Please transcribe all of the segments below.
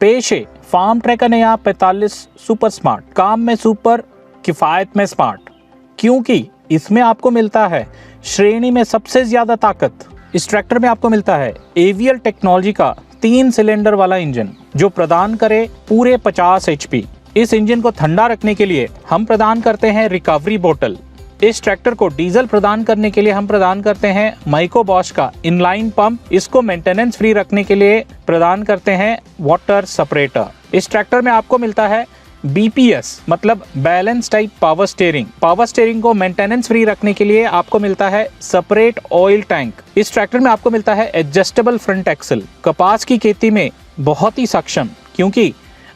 पेश है farm track का नया 45 सुपर स्मार्ट, काम में सुपर, किफायत में स्मार्ट, क्योंकि इसमें आपको मिलता है श्रेणी में सबसे ज्यादा ताकत। इस ट्रैक्टर में आपको मिलता है एवीएल टेक्नोलॉजी का 3 सिलेंडर वाला इंजन जो प्रदान करे पूरे 50 HP। इस इंजन को ठंडा रखने के लिए हम प्रदान करते हैं रिकवरी बोतल। इस ट्रैक्टर को डीजल प्रदान करने के लिए हम प्रदान करते हैं माइको बॉश का इनलाइन पंप। इसको मेंटेनेंस फ्री रखने के लिए प्रदान करते हैं वाटर सेपरेटर। इस ट्रैक्टर में आपको मिलता है BPS मतलब balance type power steering. Power steering को मेंटेनेंस फ्री रखने के लिए आपको मिलता है सेपरेट ऑयल टैंक। इस ट्रैक्टर में आपको मिलता है एडजस्टेबल फ्रंट एक्सल। कपास की खेती में बहुत ही सक्षम, क्योंकि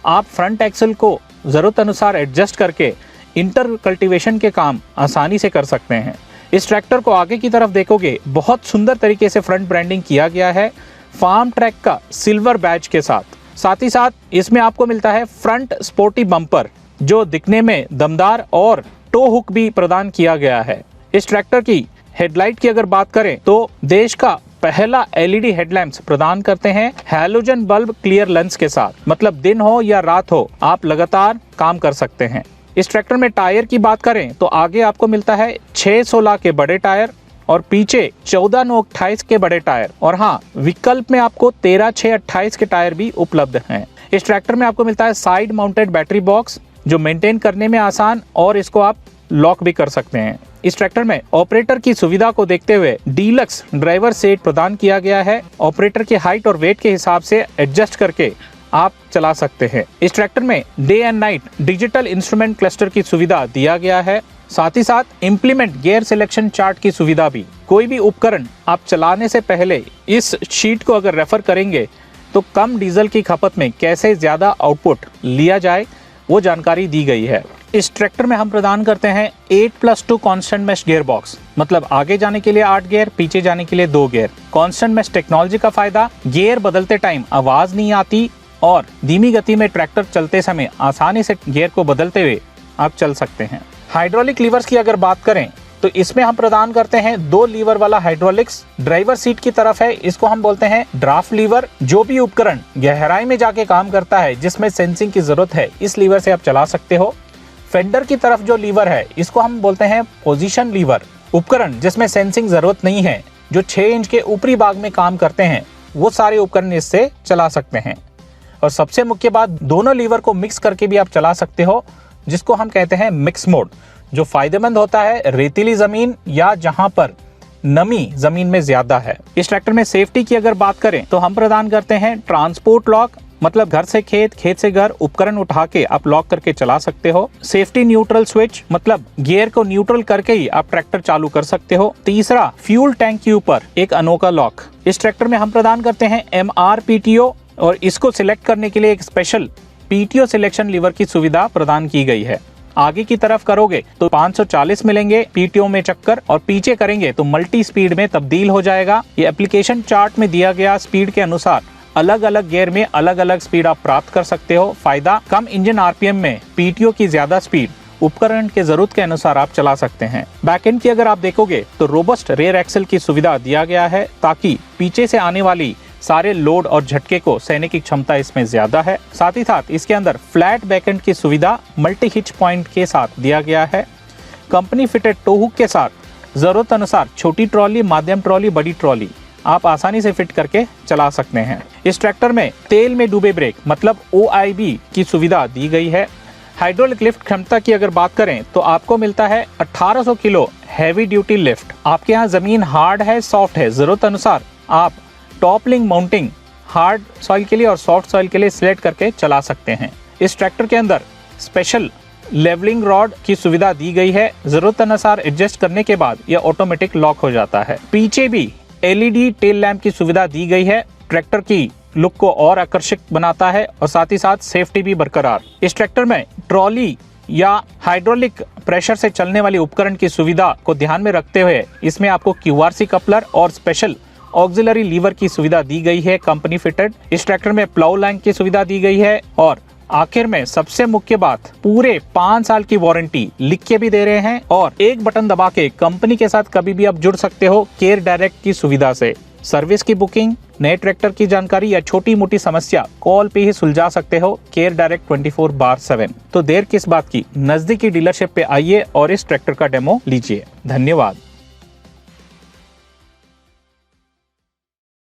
आप फ्रंट एक्सल को जरूरत अनुसार एडजस्ट करके इंटर कल्टीवेशन के काम आसानी से कर सकते हैं। इस ट्रैक्टर को आगे की तरफ देखोगे, बहुत सुंदर तरीके से फ्रंट ब्रांडिंग किया गया है फार्म ट्रैक का सिल्वर बैज के साथ ही साथ इसमें आपको मिलता है फ्रंट स्पोर्टी बम्पर जो दिखने में दमदार और टो हुक भी प्रदान किया गया है। इस ट्रैक्टर की हेडलाइट की अगर बात करें तो देश का पहला LED हेडलैम्प्स प्रदान करते हैं हैलोजन बल्ब क्लियर लेंस के साथ, मतलब दिन हो या रात हो आप लगातार काम कर सकते हैं। इस ट्रैक्टर में टायर की बात करें तो आगे आपको मिलता है 6/16 के बड़े टायर और पीछे 14/9/28 के बड़े टायर, और हाँ, विकल्प में आपको 13/6/28 के टायर भी उपलब्ध हैं। इस ट्रैक्टर में आपको मिलता है साइड माउंटेड बैटरी बॉक्स जो मेंटेन करने में आसान, और इसको आप लॉक भी कर सकते हैं। इस ट्रैक्टर में ऑपरेटर की सुविधा को देखते हुए डीलक्स ड्राइवर सीट प्रदान किया गया है। ऑपरेटर की हाइट और वेट के हिसाब से एडजस्ट करके आप चला सकते हैं। इस ट्रैक्टर में day and night digital instrument cluster की सुविधा दिया गया है। साथ ही साथ इम्प्लीमेंट गियर सिलेक्शन चार्ट की सुविधा भी। कोई भी उपकरण आप चलाने से पहले इस शीट को अगर रेफर करेंगे तो कम डीजल की खपत में कैसे ज्यादा आउटपुट लिया जाए वो जानकारी दी गई है। इस ट्रैक्टर में हम प्रदान करते हैं 8+2 कांस्टेंट मेश गियर बॉक्स, मतलब आगे जाने के लिए 8 गियर, पीछे जाने के लिए 2 गियर। कांस्टेंट मेश टेक्नोलॉजी का फायदा, गियर बदलते टाइम आवाज नहीं आती और धीमी गति में ट्रैक्टर चलते समय आसानी से गियर को बदलते हुए आप चल सकते हैं। हाइड्रोलिक लीवर्स की अगर बात करें तो इसमें हम प्रदान करते हैं 2 लीवर वाला हाइड्रोलिक्स। ड्राइवर सीट की तरफ है, इसको हम बोलते हैं ड्राफ्ट लीवर। जो भी उपकरण गहराई में जाके काम करता है जिसमें सेंसिंग की जरूरत है, इस लीवर से आप चला सकते हो। फेंडर की तरफ जो लीवर है इसको हम बोलते हैं पोजीशन लीवर। उपकरण जिसमें सेंसिंग जरूरत नहीं है, जो 6 इंच के ऊपरी भाग में काम करते हैं, वो सारे उपकरण इससे चला सकते हैं। और सबसे मुख्य बात, दोनों लीवर को मिक्स करके भी आप चला सकते हो, जिसको हम कहते हैं मिक्स मोड, जो फायदेमंद होता है रेतीली जमीन या जहां पर नमी जमीन में ज्यादा है। इस ट्रैक्टर में सेफ्टी की अगर बात करें तो हम प्रदान करते हैं ट्रांसपोर्ट लॉक, मतलब घर से खेत, खेत से घर, उपकरण उठा के आप लॉक करके चला सकते हो। सेफ्टी न्यूट्रल स्विच, मतलब गियर को न्यूट्रल करके ही आप ट्रैक्टर चालू कर सकते हो। तीसरा, फ्यूल टैंक के ऊपर एक अनोखा लॉक। इस ट्रैक्टर में हम प्रदान करते हैं MR-PTO, और इसको सिलेक्ट करने के लिए एक स्पेशल PTO सिलेक्शन लीवर की सुविधा प्रदान की गई है। आगे की तरफ करोगे तो 540 मिलेंगे PTO में चक्कर, और पीछे करेंगे तो मल्टी स्पीड में तब्दील हो जाएगा। ये एप्लीकेशन चार्ट में दिया गया स्पीड के अनुसार अलग अलग गियर में अलग अलग स्पीड आप प्राप्त कर सकते हो। फायदा, कम इंजन RPM में PTO की ज्यादा स्पीड उपकरण के जरूरत के अनुसार आप चला सकते हैं। बैकएंड की अगर आप देखोगे तो रोबस्ट रेयर एक्सल की सुविधा दिया गया है, ताकि पीछे से आने वाली सारे लोड और झटके को सहने की क्षमता इसमें ज्यादा है। साथ ही साथ इसके अंदर फ्लैट बैकएंड की सुविधा मल्टी हिच पॉइंट के साथ दिया गया है। कंपनी फिटेड टो हुक के साथ जरूरत अनुसार छोटी ट्रॉली, माध्यम ट्रॉली, बड़ी ट्रॉली आप आसानी से फिट करके चला सकते हैं। इस ट्रैक्टर में तेल में डूबे ब्रेक, मतलब OIB की सुविधा दी गई है। हाइड्रोलिक लिफ्ट क्षमता की अगर बात करें तो आपको मिलता है 1800 किलो हैवी ड्यूटी लिफ्ट। आपके यहाँ जमीन हार्ड है, सॉफ्ट है, जरूरत अनुसार आप टॉपलिंग माउंटिंग हार्ड सॉइल के लिए और सॉफ्ट सॉइल के लिए सिलेक्ट करके चला सकते हैं। इस ट्रैक्टर के अंदर स्पेशल लेवलिंग रॉड की सुविधा दी गई है। जरूरत अनुसार एडजस्ट करने के बाद यह ऑटोमेटिक लॉक हो जाता है। पीछे भी LED टेल लैंप की सुविधा दी गई है, ट्रैक्टर की लुक को और आकर्षक बनाता है, और साथ ही साथ सेफ्टी भी बरकरार। इस ट्रैक्टर में ट्रॉली या हाइड्रोलिक प्रेशर से चलने वाली उपकरण की सुविधा को ध्यान में रखते हुए इसमें आपको QRC कपलर और स्पेशल ऑक्सिलरी लीवर की सुविधा दी गई है, कंपनी फिटेड। इस ट्रैक्टर में प्लाउ लाइन की सुविधा दी गई है, और आखिर में सबसे मुख्य बात, पूरे 5 साल की वारंटी लिख के भी दे रहे हैं, और एक बटन दबा के कंपनी के साथ कभी भी आप जुड़ सकते हो केयर डायरेक्ट की सुविधा से। सर्विस की बुकिंग, नए ट्रैक्टर की जानकारी या छोटी मोटी समस्या कॉल पे ही सुलझा सकते हो केयर डायरेक्ट 24/7। तो देर किस बात की, नजदीकी डीलरशिप पे आइए और इस ट्रैक्टर का डेमो लीजिए। धन्यवाद।